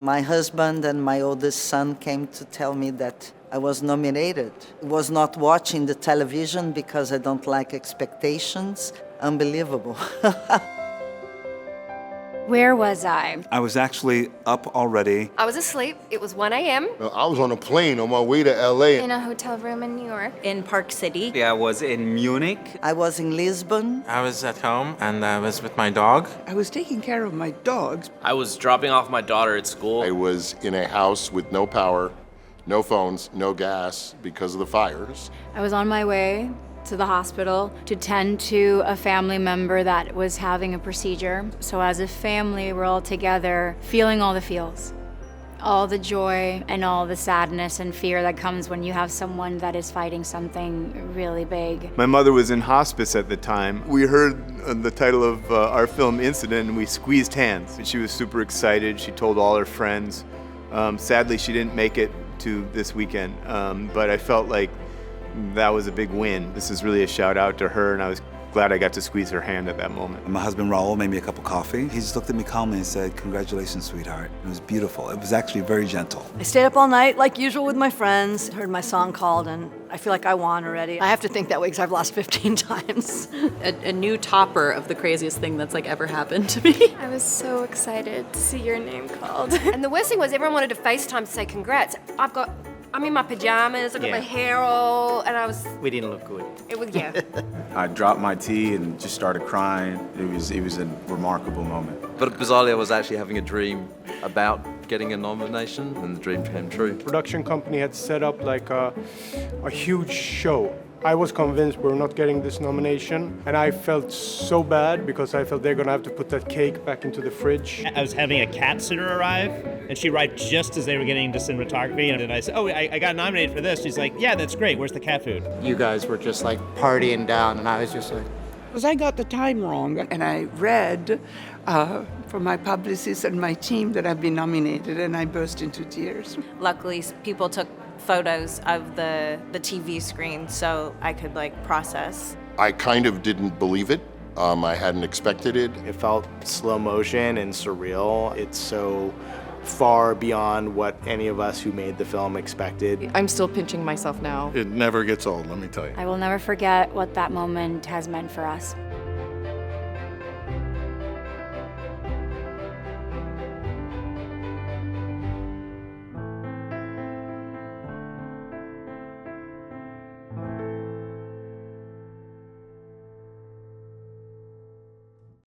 My husband and my oldest son came to tell me that I was nominated. I was not watching the television because I don't like expectations. Unbelievable. Where was I? I was actually up already. I was asleep. It was 1 a.m. I was on a plane on my way to LA. In a hotel room in New York. In Park City. I was in Munich. I was in Lisbon. I was at home and I was with my dog. I was taking care of my dogs. I was dropping off my daughter at school. I was in a house with no power, no phones, no gas because of the fires. I was on my way to the hospital to tend to a family member that was having a procedure. So as a family, we're all together, feeling all the feels. All the joy and all the sadness and fear that comes when you have someone that is fighting something really big. My mother was in hospice at the time. We heard the title of our film Incident and we squeezed hands. She was super excited. She told all her friends. Sadly, she didn't make it to this weekend, but I felt like that was a big win. This is really a shout out to her, and I was glad I got to squeeze her hand at that moment. My husband Raul made me a cup of coffee. He just looked at me calmly and said, "Congratulations, sweetheart." It was beautiful. It was actually very gentle. I stayed up all night, like usual with my friends, heard my song called, and I feel like I won already. I have to think that way because I've lost 15 times. A new topper of the craziest thing that's ever happened to me. I was so excited to see your name called. And the worst thing was everyone wanted to FaceTime to say congrats. I'm in my pajamas, I've got my hair all, and We didn't look good. it was, yeah. I dropped my tea and just started crying. It was a remarkable moment. But bizarrely, I was actually having a dream about getting a nomination, and the dream came true. Production company had set up like a huge show. I was convinced we were not getting this nomination, and I felt so bad because I felt they're gonna have to put that cake back into the fridge. I was having a cat sitter arrive, and she arrived just as they were getting into cinematography, and then I said, "Oh, I got nominated for this." She's like, "Yeah, that's great. Where's the cat food?" You guys were just like partying down, and I was just like, Because I got the time wrong. And I read from my publicist and my team that I've been nominated, and I burst into tears. Luckily, people took photos of the TV screen so I could process. I kind of didn't believe it. I hadn't expected it. it felt slow motion and surreal. It's so far beyond what any of us who made the film expected. I'm still pinching myself now. It never gets old, let me tell you. I will never forget what that moment has meant for us.